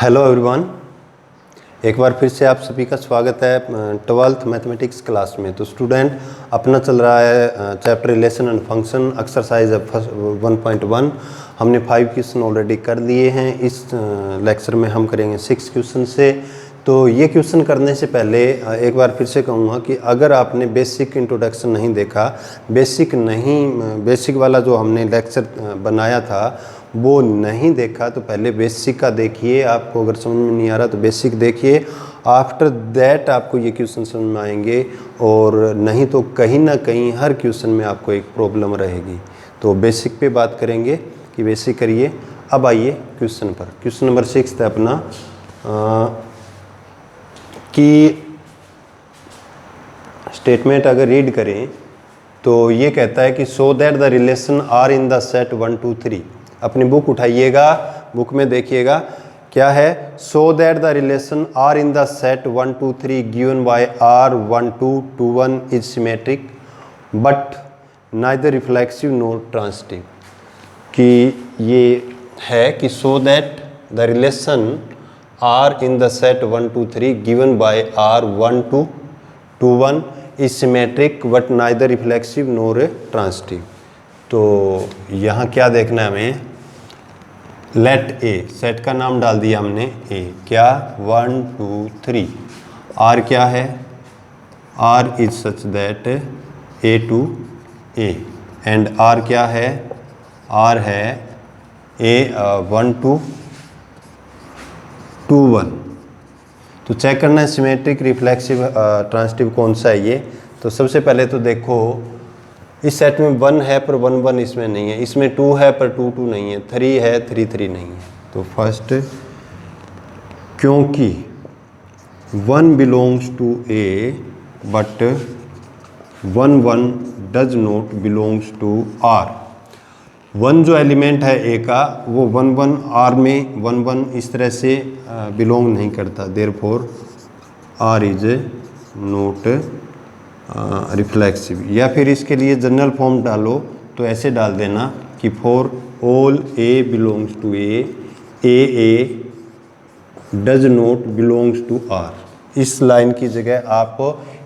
Hello everyone, एक बार फिर से आप सभी का स्वागत है 12th मैथमेटिक्स क्लास में। तो स्टूडेंट, अपना चल रहा है chapter relation and function exercise 1.1। हमने 5 क्वेश्चन ऑलरेडी कर लिए हैं। इस लेक्चर में हम करेंगे 6 क्वेश्चन से। तो ये क्वेश्चन करने से पहले एक बार फिर से कहूँगा कि अगर आपने बेसिक इंट्रोडक्शन नहीं देखा, बेसिक वाला जो हमने लेक्चर बनाया था वो नहीं देखा, तो पहले बेसिक का देखिए। आपको अगर समझ में नहीं आ रहा तो बेसिक देखिए, आफ्टर दैट आपको ये क्वेश्चन समझ में आएंगे। और नहीं तो कहीं ना कहीं हर क्वेश्चन में आपको एक प्रॉब्लम रहेगी। तो बेसिक पे बात करेंगे कि बेसिक करिए। अब आइए क्वेश्चन पर। क्वेश्चन नंबर 6 है अपना कि स्टेटमेंट अगर रीड करें तो ये कहता है कि so that the relation R in the set 1 2 3। अपनी बुक उठाइएगा, बुक में देखिएगा क्या है। So that the relation R in the set 1 2 3 given by R 1 2 2 1 is symmetric but neither reflexive nor transitive. कि ये है कि so that the relation R in the set 1 2 3 given by R 1 2 2 1 is symmetric but neither reflexive nor transitive. तो यहाँ क्या देखना है हमें, लेट ए, सेट का नाम डाल दिया हमने ए, क्या 1 2 3। आर क्या है, R is such that A to A, and R क्या है, आर है ए 1 2 2 1। तो चेक करना है सिमेट्रिक रिफ्लेक्सिव ट्रांसिटिव कौन सा है ये। तो सबसे पहले तो देखो, इस सेट में 1 है पर 1 1 इसमें नहीं है, इसमें 2 है पर 2 2 नहीं है, 3 है 3 3 नहीं है। तो फर्स्ट, क्योंकि 1 belongs to A but 1 1 does not belongs to R. 1 जो एलिमेंट है ए का वो 1 1 आर में 1 1 इस तरह से बिलोंग नहीं करता, therefore R is not reflexive. या फिर इसके लिए जनरल फॉर्म डालो तो ऐसे डाल देना कि for all A belongs to A does not belongs to R. इस लाइन की जगह आप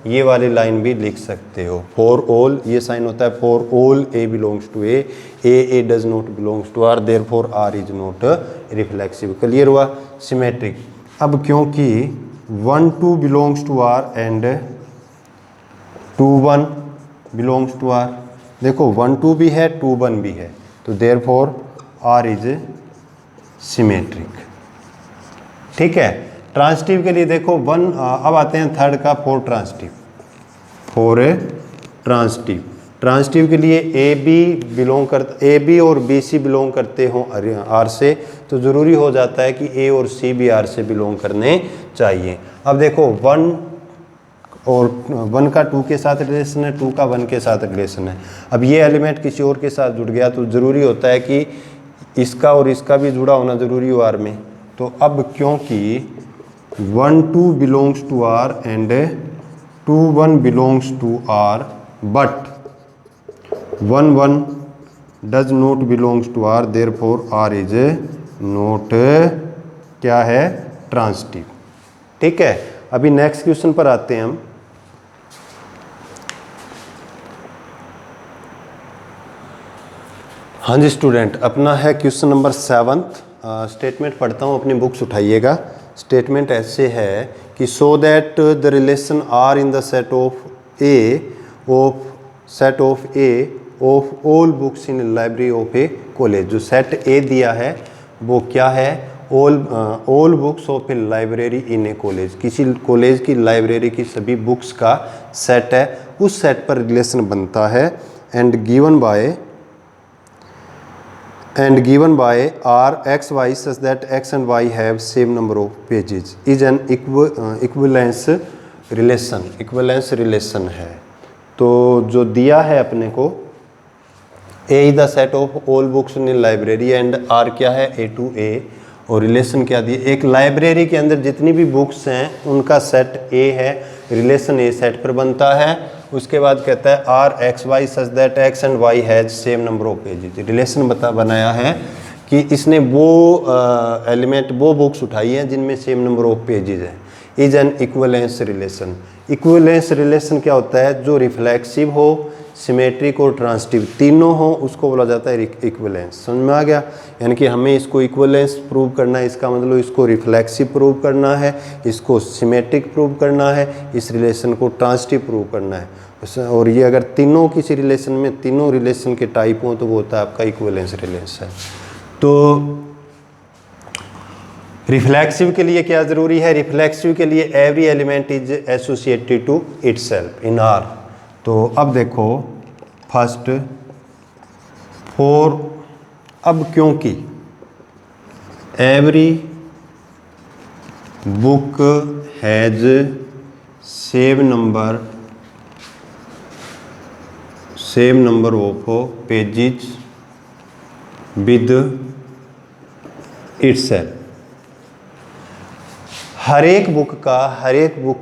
ये वाली लाइन भी लिख सकते हो, फॉर ऑल, ये साइन होता है for all A belongs to A does not belongs to R, therefore R is not reflexive. Clear हुआ, सिमेट्रिक। अब क्योंकि 1 2 belongs to R and 2 1 belongs to R, देखो 1 2 भी है 2 1 भी है, तो देयरफॉर आर इज सिमेट्रिक। ठीक है। ट्रांसिटिव के लिए देखो 1, अब आते हैं थर्ड का, फॉर ट्रांसिटिव। ट्रांसिटिव के लिए ए बी और बी सी बिलोंग करते हो आर से, तो ज़रूरी हो जाता है कि ए और सी भी आर से बिलोंग करने चाहिए। अब देखो 1 और 1 का 2 के साथ रिलेशन है, 2 का 1 के साथ रिलेशन है। अब ये एलिमेंट किसी और के साथ जुड़ गया तो ज़रूरी होता है कि इसका और इसका भी जुड़ा होना ज़रूरी हो आर में। तो अब क्योंकि 1 2 belongs to R and 2 1 belongs to R but 1 1 does not belongs to R, therefore R is not क्या है, ट्रांसिटिव। ठीक है। अभी नेक्स्ट क्वेश्चन पर आते हैं हम। हाँ जी स्टूडेंट, अपना है क्वेश्चन नंबर 7। स्टेटमेंट पढ़ता हूँ, अपनी बुक्स उठाइएगा। स्टेटमेंट ऐसे है कि so that the relation R in the set of A of all books in library of a college. जो सेट ए दिया है वो क्या है, all books of a library in a college. किसी कॉलेज की लाइब्रेरी की सभी बुक्स का सेट है, उस सेट पर रिलेशन बनता है। And given by R X Y such that X and Y have same number of pages is an equivalence relation है। तो जो दिया है अपने को, A is the set of all books in library and R क्या है, ए to ए, और रिलेशन क्या दिया, एक लाइब्रेरी के अंदर जितनी भी बुक्स हैं उनका सेट ए है, रिलेशन ए सेट पर बनता है। उसके बाद कहता है R X Y such that X and Y has same number of pages. Relation बनाया है कि इसने वो एलिमेंट, वो बुक्स उठाई हैं जिनमें सेम नंबर ऑफ पेजेस हैं, is an equivalence relation. Equivalence relation क्या होता है? जो रिफ्लेक्सिव हो, सिमेट्रिक और ट्रांसिटिव तीनों हो, उसको बोला जाता है इक्विवेलेंस। समझ में आ गया? यानी कि हमें इसको इक्विवेलेंस प्रूव करना है, इसका मतलब इसको रिफ्लेक्सिव प्रूव करना है, इसको सिमेट्रिक प्रूव करना है, इस रिलेशन को ट्रांसिटिव प्रूव करना है। और ये अगर तीनों किसी रिलेशन में, तीनों रिलेशन के टाइप हो, तो वो होता है आपका इक्विवेलेंस रिलेशन। तो रिफ्लेक्सिव के लिए क्या ज़रूरी है? रिफ्लेक्सिव के लिए every element is associated to itself in R. तो अब देखो फर्स्ट फॉर, अब क्योंकि every book has same number of pages with itself, हर एक बुक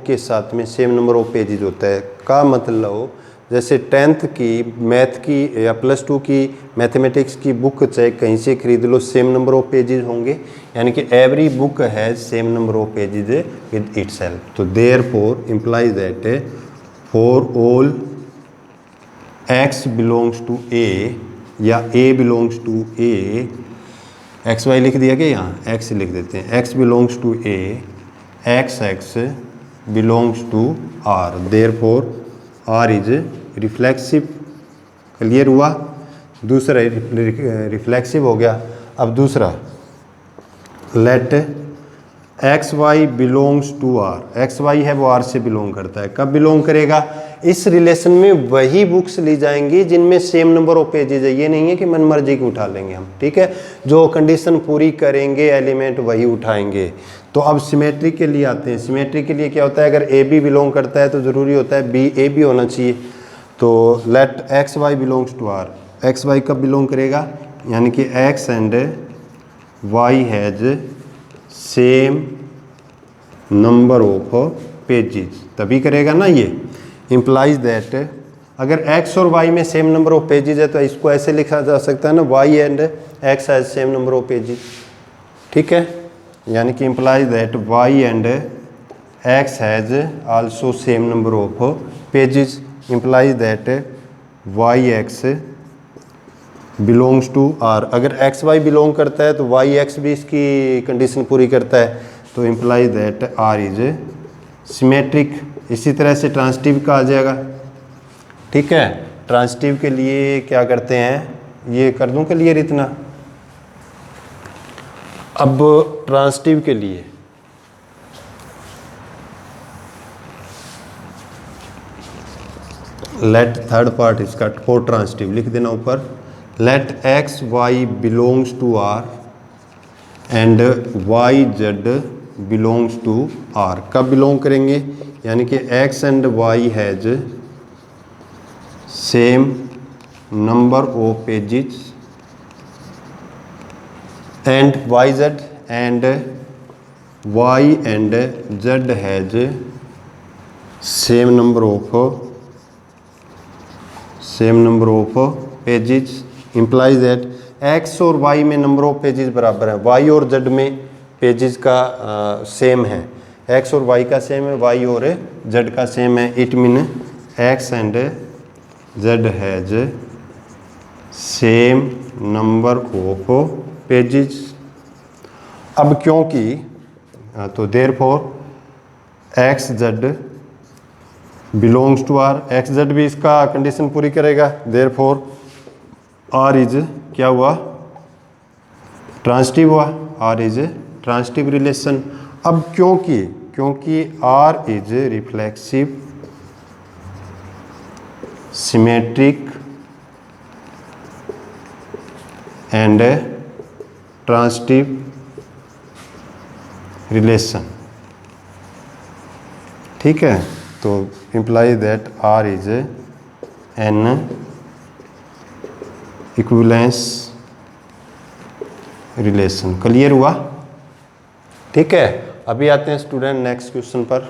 के साथ में सेम नंबर ऑफ पेजेस होता है। का मतलब जैसे 10th की मैथ की या +2 की मैथमेटिक्स की बुक चाहे कहीं से खरीद लो, सेम नंबर ऑफ पेजेस होंगे। यानी कि every book has same number of pages with itself. तो therefore implies that for all x belongs to a या a belongs to a, X Y लिख दिया क्या? यहाँ x लिख देते हैं, x belongs to a, x belongs to r, therefore r is reflexive. Clear हुआ? दूसरा रिफ्लेक्सिव हो गया। अब दूसरा, let X Y belongs to R. X Y है वो आर से बिलोंग करता है। कब बिलोंग करेगा? इस रिलेशन में वही बुक्स ली जाएंगी जिनमें सेम नंबर ऑफ पेजेस है। ये नहीं है कि मनमर्जी की उठा लेंगे हम, ठीक है? जो कंडीशन पूरी करेंगे एलिमेंट वही उठाएंगे। तो अब सिमेट्री के लिए आते हैं। सिमेट्री के लिए क्या होता है? अगर ए बी बिलोंग करता है तो ज़रूरी होता है बी ए भी होना चाहिए। तो let X Y belongs to R. X Y कब बिलोंग करेगा? यानी कि X and Y has same number of pages, तभी करेगा ना। ये इम्प्लाइज दैट अगर x और y में सेम नंबर ऑफ पेजेस है तो इसको ऐसे लिखा जा सकता है ना, y and x has same number of pages, ठीक है? यानी कि implies that y and x has also same number of pages, implies that y x belongs to r। अगर x y बिलोंग करता है तो y x भी इसकी कंडीशन पूरी करता है, तो implies that r is symmetric. इसी तरह से ट्रांसिटिव का आ जाएगा, ठीक है? ट्रांसिटिव के लिए क्या करते हैं? ये कर दूं क्लियर इतना? अब ट्रांसिटिव के लिए लेट थर्ड पार्ट इसका फॉर ट्रांसिटिव लिख देना ऊपर। Let X Y belongs to R and Y Z belongs to R. कब बिलोंग करेंगे? यानी कि X and Y has same number of pages and Y Z and Y and Z has same number of pages, implies that X और Y में number of pages बराबर है, Y और Z में पेजेस का सेम है। X और Y का सेम है, वाई और जेड का सेम है। It mean X and Z has same number of pages. अब क्योंकि तो therefore X Z belongs to R, X Z भी इसका कंडीशन पूरी करेगा, देयरफॉर आर इज क्या हुआ? ट्रांसिटिव हुआ, आर इज ट्रांसिटिव रिलेशन। अब क्योंकि R is reflexive, symmetric and transitive relation, ठीक है? तो imply that R is an equivalence relation. Clear हुआ? ठीक है। अभी आते हैं स्टूडेंट नेक्स्ट क्वेश्चन पर।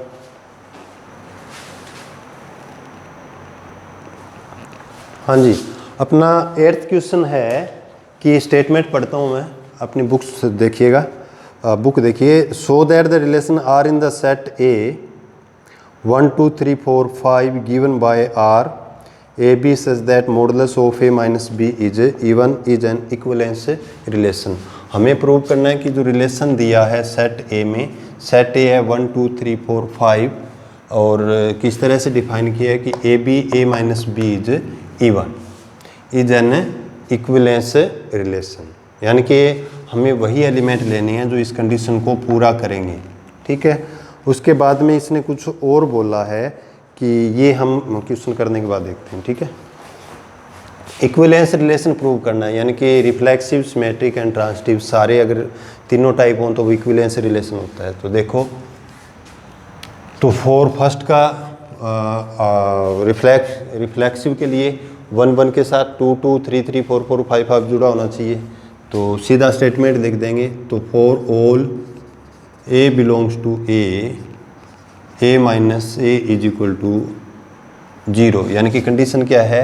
हाँ जी, अपना 8th क्वेश्चन है कि स्टेटमेंट पढ़ता हूँ मैं, अपनी बुक्स देखिएगा, बुक देखिए। So that the relation R in the set A 1 2 3 4 5 given by R A B such that modulus of A minus B is even is an equivalence relation. हमें prove करना है कि जो रिलेशन दिया है set ए में, set ए है 1 2 3 4 5, और किस तरह से डिफाइन किया है कि A B A minus B is even is an equivalence relation, यानी कि हमें वही एलिमेंट लेने हैं जो इस कंडीशन को पूरा करेंगे। ठीक है, उसके बाद में इसने कुछ और बोला है कि ये हम क्वेश्चन करने के बाद देखते हैं। ठीक है, इक्विवेलेंस रिलेशन प्रूव करना है, यानी कि रिफ्लेक्सिव, सिमेट्रिक एंड ट्रांजिटिव सारे अगर तीनों टाइप हों तो वो इक्विवेलेंस रिलेशन होता है। तो देखो, तो फॉर फर्स्ट का रिफ्लेक्सिव के लिए 1 1 के साथ 2 2 3 3 4 4 5 5 जुड़ा होना चाहिए। तो सीधा स्टेटमेंट लिख देंगे। तो for all A belongs to A minus A is equal to 0, यानी कि कंडीशन क्या है,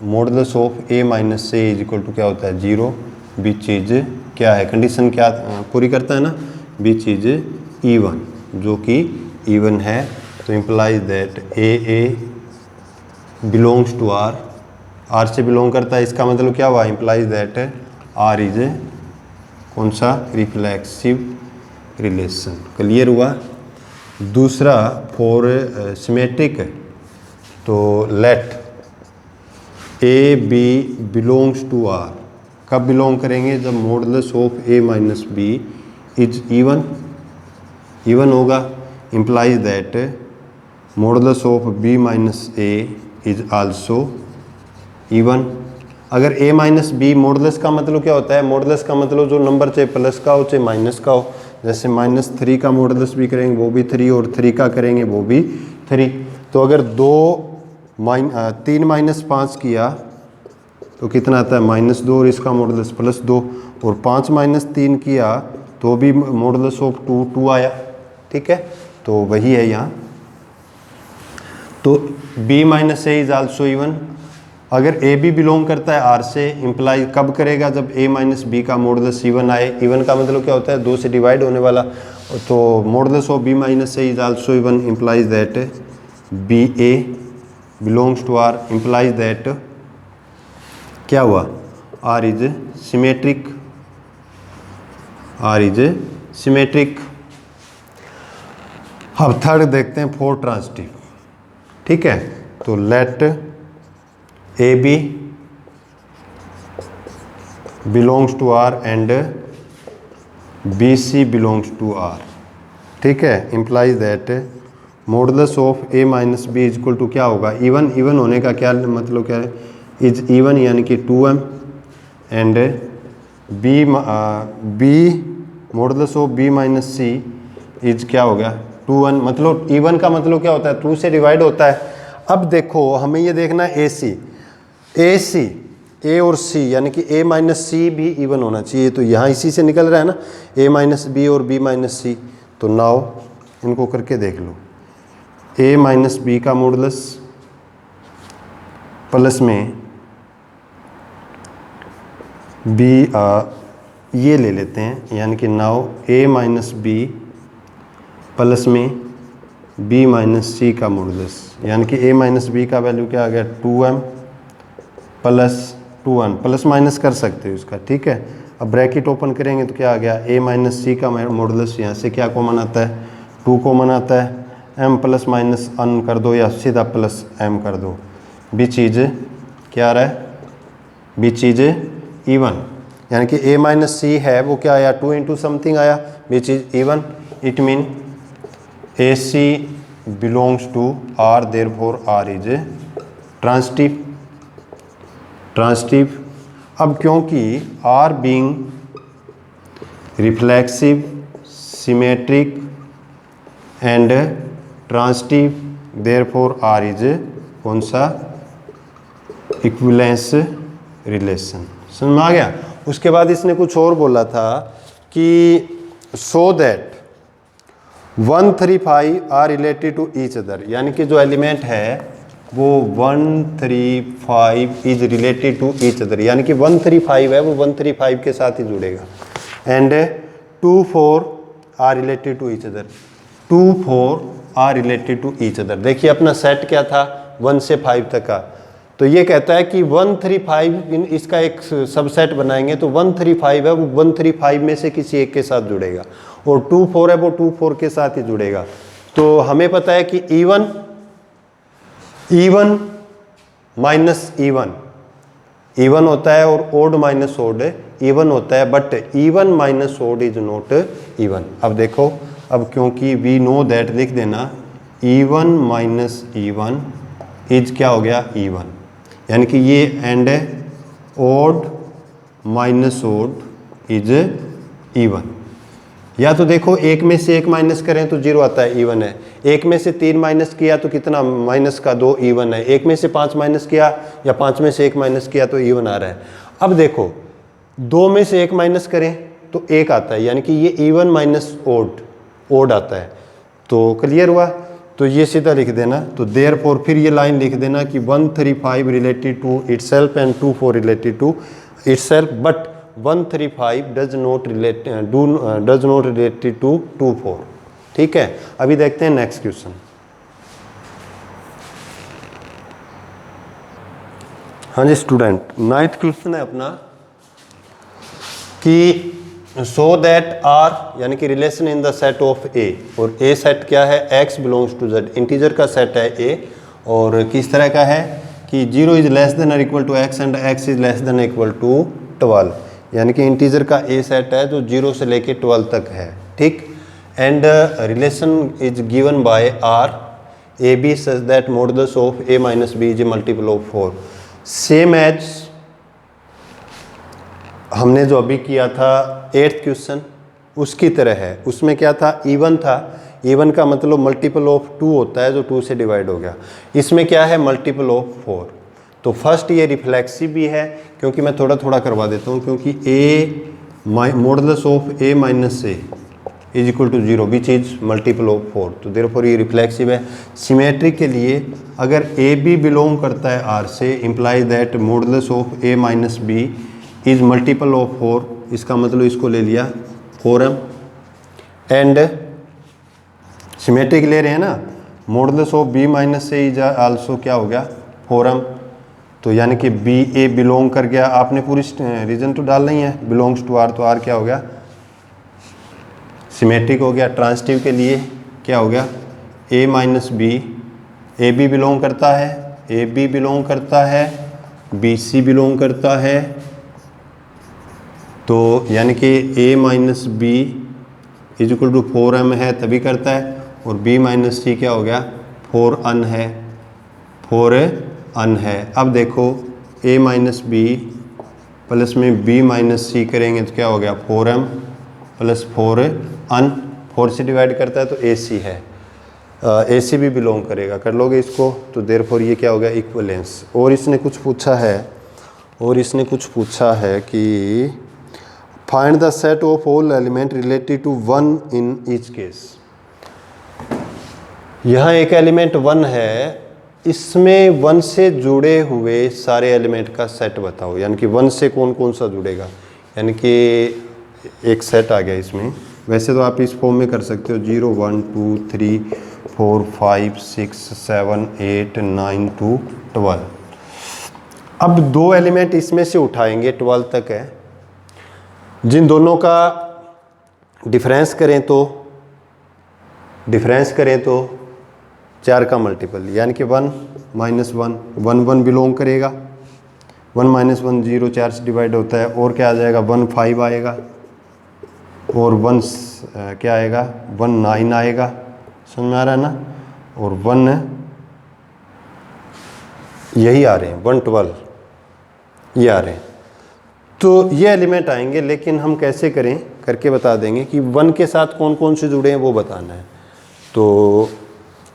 modulus of A minus A is equal to क्या होता है 0, बीच चीज क्या है, कंडीशन क्या पूरी करता है ना, बीच चीज इवन, जो कि इवन है। तो implies that A belongs to R से बिलोंग करता है, इसका मतलब क्या हुआ, इम्प्लाइज दैट आर इज कौन सा, रिफ्लेक्सिव रिलेशन। क्लियर हुआ। दूसरा फॉर सिमेट्रिक, तो let A B belongs to R, कब बिलोंग करेंगे, जब modulus of A minus B is even होगा। Implies that modulus of B minus A is also even. अगर ए माइनस बी, मॉडुलस का मतलब क्या होता है, मॉडुलस का मतलब जो नंबर चाहे प्लस का हो चाहे माइनस का हो, जैसे -3 का मॉडुलस भी करेंगे वो भी 3, और 3 का करेंगे वो भी 3। तो अगर 3 माइनस 5 किया तो कितना आता है -2, और इसका मॉडुलस +2, और 5 माइनस 3 किया तो भी मॉडुलस ऑफ 2 आया। ठीक है, तो वही है यहाँ। तो b minus A is also even. अगर ए बी बिलोंग करता है आर से, इम्प्लाई कब करेगा, जब ए माइनस बी का मॉडुलस इवन आए। इवन का मतलब क्या होता है, 2 से डिवाइड होने वाला। तो modulus of B minus A is also even implies that B A belongs to R, implies that क्या हुआ, R is symmetric, R is symmetric. अब थर्ड देखते हैं फॉर ट्रांजिटिव। ठीक है, तो let A B belongs to R and B C belongs to R. ठीक है, implies that modulus of A minus B is equal to क्या होगा, इवन। इवन होने का क्या मतलब क्या है, इज इवन यानी कि 2m, and B modulus of B minus C is क्या हो गया 2n। मतलब इवन का मतलब क्या होता है, 2 से डिवाइड होता है। अब देखो, हमें ये देखना है ए और सी, यानी कि ए माइनस सी भी इवन होना चाहिए। तो यहाँ इसी से निकल रहा है ना, ए माइनस बी और बी माइनस सी। तो नाउ इनको करके देख लो, ए माइनस बी का मॉडुलस प्लस में बी, ये ले लेते हैं, यानी कि नाउ ए माइनस बी प्लस में बी माइनस सी का मॉडुलस, यानी कि ए माइनस बी का वैल्यू क्या आ गया 2m plus 2n, plus minus कर सकते हो इसका। ठीक है, अब ब्रैकेट ओपन करेंगे तो क्या आ गया, ए माइनस सी का मॉडुलस, यहाँ से क्या कॉमन आता है 2 कॉमन आता है, m प्लस माइनस n कर दो या सीधा प्लस m कर दो, बीच चीज़ क्या आ रहा है, बीच चीज़ इवन, यानी कि a माइनस सी है वो क्या आया 2 इंटू समथिंग आया, बीच चीज़ even. It mean A C belongs to R, therefore R is transitive. अब क्योंकि R being reflexive, symmetric and transitive, therefore R is कौन सा, इक्विवेलेंस रिलेशन। समझ में आ गया। उसके बाद इसने कुछ और बोला था कि so that 1 3 5 are related to each other, यानी कि जो एलिमेंट है वो 1 3 5 is related to each other, यानी कि 1 3 5 है वो 1 3 5 के साथ ही जुड़ेगा। And 2 4 are related to each other, 2 4 are related to each other. देखिए अपना सेट क्या था 1 से 5 तक का, तो ये कहता है कि 1 3 5 इन इसका एक सबसेट बनाएंगे तो 1 3 5 है वो 1 3 5 में से किसी एक के साथ जुड़ेगा, और 2 4 है वो 2 4 के साथ ही जुड़ेगा। तो हमें पता है कि इवन माइनस इवन होता है और ओड माइनस ओड इवन होता है, but even minus odd is not even. अब देखो, अब क्योंकि वी नो दैट लिख देना इवन माइनस इवन इज क्या हो गया इवन, यानी कि ये एंड है odd minus odd is even. या तो देखो एक में से एक माइनस करें तो 0 आता है इवन है, एक में से 3 माइनस किया तो कितना माइनस का 2 इवन है, एक में से 5 माइनस किया या 5 में से 1 माइनस किया तो इवन आ रहा है। अब देखो 2 में से 1 माइनस करें तो 1 आता है, यानी कि ये इवन माइनस ओड आता है। तो क्लियर हुआ, तो ये सीधा लिख देना। तो देयरफॉर फिर ये लाइन लिख देना कि 1 3 5 related to itself and 2 4 related to itself, but 1 3 5 does not related to 2 4। ठीक है, अभी देखते हैं नेक्स्ट क्वेश्चन। हाँ जी स्टूडेंट, 9th क्वेश्चन है अपना कि सो दैट आर यानी कि relation in the set of A, और ए सेट क्या है x belongs to z, integer का सेट है a, और किस तरह का है कि 0 इज लेस देन और equal to x and x is less than equal to 12, यानी कि इंटीजर का a सेट है जो 0 से लेके 12 तक है। ठीक, and relation is given by R A B such that modulus of a minus B is a multiple of 4। Same as हमने जो अभी किया था 8th क्वेश्चन उसकी तरह है। उसमें क्या था, इवन था, इवन का मतलब मल्टीपल ऑफ 2 होता है जो 2 से डिवाइड हो गया। इसमें क्या है, मल्टीपल ऑफ 4। तो फर्स्ट ये रिफ्लेक्सिव भी है, क्योंकि मैं थोड़ा थोड़ा करवा देता हूँ, क्योंकि a modulus of a minus A is equal to 0 which is multiple of 4, तो देयरफॉर ये रिफ्लेक्सिव है। सिमेट्रिक के लिए अगर ए बी बिलोंग करता है आर से, imply that modulus of a minus B is multiple of 4, इसका मतलब इसको ले लिया 4m, एंड सिमेट्रिक ले रहे हैं ना, modulus of b minus A is also क्या हो गया 4m, तो यानी कि बी ए बिलोंग कर गया, आपने पूरी रीजन तो डाल नहीं है, बिलोंग्स टू आर, तो आर क्या हो गया सिमेट्रिक हो गया। ट्रांसिटिव के लिए क्या हो गया a minus B, A B belong करता है, ए बी बिलोंग करता है, बी सी बिलोंग करता है, तो यानी कि a minus B is equal to 4m है तभी करता है, और b माइनस सी क्या हो गया 4n है, 4n है। अब देखो a माइनस बी प्लस में b माइनस सी करेंगे तो क्या हो गया 4m प्लस 4n, 4 से डिवाइड करता है तो ac है, ac भी बिलोंग करेगा, कर लोगे इसको, तो देयरफॉर ये क्या हो गया इक्विवेलेंस। और इसने कुछ पूछा है कि find the set of all element related to 1 in each case. यहाँ एक एलिमेंट 1 है, इसमें 1 से जुड़े हुए सारे एलिमेंट का सेट बताओ, यानी कि 1 से कौन कौन सा जुड़ेगा, यानी कि एक सेट आ गया इसमें। वैसे तो आप इस फॉर्म में कर सकते हो 0 1 2 3 4 5 6 7 8 9 2 12। अब 2 एलिमेंट इसमें से उठाएंगे, 12 तक है, जिन दोनों का डिफरेंस करें तो 4 का मल्टीपल, यानी कि 1 माइनस 1 1 1 बिलोंग करेगा, 1 माइनस 1 0, 4 से डिवाइड होता है, और क्या आ जाएगा 1 5 आएगा, और 1 क्या आएगा 1 9 आएगा, समझ में आ रहा है ना, और 1 यही आ रहे हैं 1 12 ये आ रहे हैं। तो ये एलिमेंट आएंगे, लेकिन हम कैसे करें करके बता देंगे कि 1 के साथ कौन कौन से जुड़े हैं वो बताना है। तो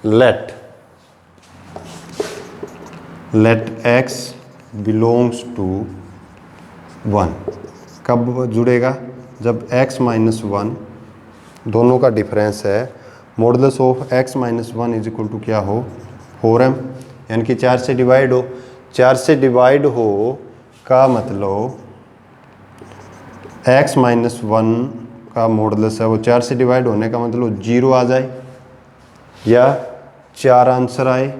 लेट x बिलोंग्स टू 1 कब जुड़ेगा, जब x माइनस 1 दोनों का डिफरेंस है, modulus of x minus 1 is equal to क्या हो 4m, यानी कि 4 से डिवाइड हो, 4 से डिवाइड हो का मतलब x माइनस 1 का मॉडुलस है वो 4 से डिवाइड होने का मतलब 0 आ जाए, या 4 आंसर आए,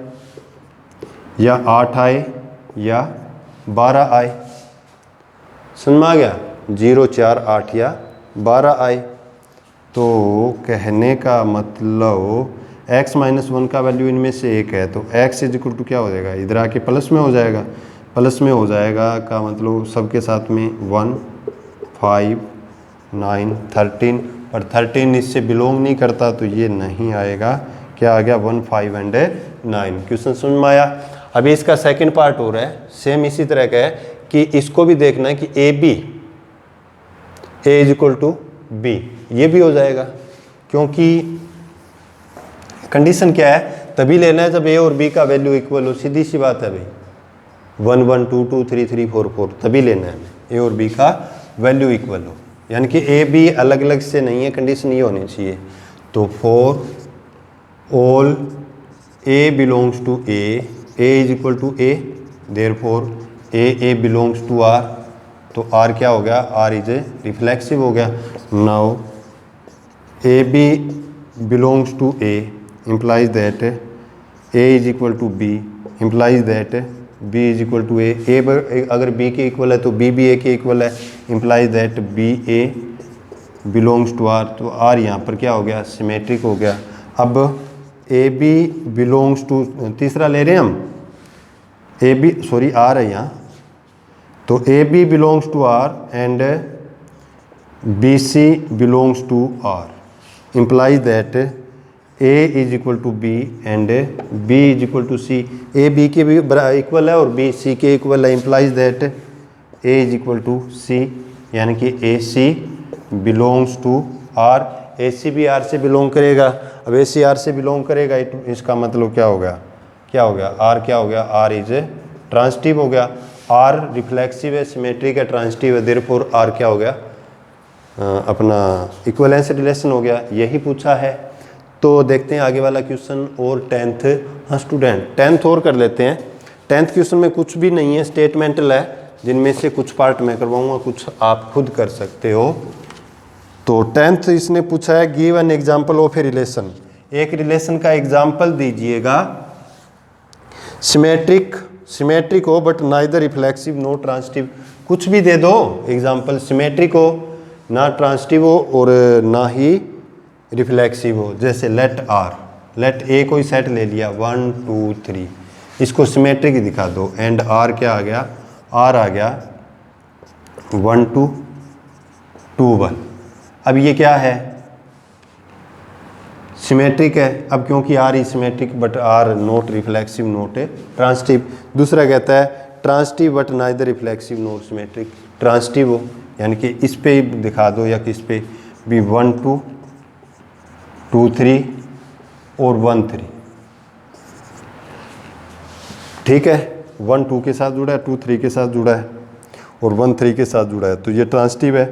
या 8 आए, या 12 आए। समझ में आ गया? 0, 4, 8 या 12 आए। तो कहने का मतलब x माइनस 1 का वैल्यू इनमें से एक है, तो x इज इक्वल टू क्या हो जाएगा, इधर आके प्लस में हो जाएगा। प्लस में हो जाएगा का मतलब सबके साथ में 1, 5, 9, 13, और 13 इससे बिलोंग नहीं करता तो ये नहीं आएगा। क्या आ गया? 1, 5 एंड 9। क्वेश्चन समझ में आया? अभी इसका सेकंड पार्ट हो रहा है, सेम इसी तरह का है कि इसको भी देखना है कि A B, A is equal to B, ये भी हो जाएगा, क्योंकि कंडीशन क्या है, तभी लेना है जब ए और बी का वैल्यू इक्वल हो। सीधी सी बात है भाई, 1, 1, 2, 2, 3, 3, 4, 4, तभी लेना है हमें ए और बी का वैल्यू इक्वल हो, यानी कि ए बी अलग अलग से नहीं है, कंडीशन ये होनी चाहिए। तो for all A belongs to A is equal to A, therefore A belongs to R, तो आर क्या हो गया, आर इज ए रिफ्लेक्सिव हो गया। Now A B belongs to A implies that a is equal to b, implies that b is equal to a अगर b के equal है तो b भी a के इक्वल है, implies that b a belongs to r, तो r यहाँ पर क्या हो गया, सिमेट्रिक हो गया। अब a b belongs to, तीसरा ले रहे हैं हम, a b सॉरी r है यहाँ, तो a b belongs to r and b c belongs to r, implies that a is equal to B and b is equal to C. a b के भी इक्वल है और b c के equal है, implies that a is equal to c, यानी कि a c belongs to r, a c भी r से बिलोंग करेगा। अब a c r से बिलोंग करेगा, इसका मतलब क्या हो गया, क्या हो गया, r क्या हो गया, r इज ट्रांसिटिव हो गया। r रिफ्लेक्सिव है, सिमेट्रिक है, ट्रांसिटिव है, देयरफॉर r क्या हो गया, अपना इक्विवेलेंस रिलेशन हो गया। यही पूछा है। तो देखते हैं आगे वाला क्वेश्चन और 10th। हाँ स्टूडेंट 10th और कर लेते हैं। 10th क्वेश्चन में कुछ भी नहीं है, स्टेटमेंटल है, जिनमें से कुछ पार्ट मैं करवाऊंगा, कुछ आप खुद कर सकते हो। तो 10th इसने पूछा है give an example of a relation, एक रिलेशन का एग्जांपल दीजिएगा, सिमेट्रिक हो but neither reflexive no transitive, कुछ भी दे दो एग्जांपल, सिमेट्रिक हो ना ट्रांसिटिव हो और ना ही रिफ्लेक्सिव हो। जैसे लेट आर, लेट ए कोई सेट ले लिया 1, 2, 3, इसको सिमेट्रिक दिखा दो, एंड आर क्या आ गया, आर आ गया 1, 2, 2, 1। अब ये क्या है, सिमेट्रिक है। अब क्योंकि R is symmetric but R not reflexive not transitive. दूसरा कहता है transitive but neither reflexive not symmetric, transitive हो, यानी कि इस पे दिखा दो या किस पे भी 1, 2, 2, 3 और 1, 3, ठीक है। 1, 2 के साथ जुड़ा है, 2, 3 के साथ जुड़ा है और 1, 3 के साथ जुड़ा है, तो ये ट्रांसिटिव है।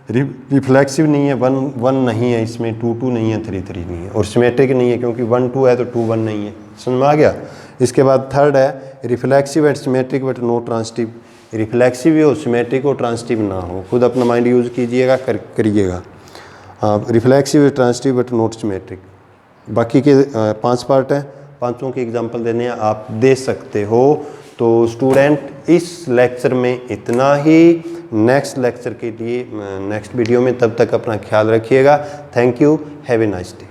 रिफ्लेक्सिव नहीं है, 1, 1 नहीं है इसमें, 2, 2 नहीं है, 3, 3 नहीं है, और सिमेट्रिक नहीं है क्योंकि 1, 2 है तो 2, 1 नहीं है। समझ में आ गया? इसके बाद थर्ड है reflexive and symmetric but no transitive, reflexive ही हो, सिमेट्रिक हो, ट्रांसिटिव ना हो। खुद अपना माइंड यूज़ कीजिएगा, करिएगा। Reflexive transitive but not symmetric. बाकी के 5 पार्ट हैं, पांचों के एग्जांपल देने हैं, आप दे सकते हो। तो स्टूडेंट इस लेक्चर में इतना ही, नेक्स्ट लेक्चर के लिए नेक्स्ट वीडियो में, तब तक अपना ख्याल रखिएगा। Thank you, have a nice day.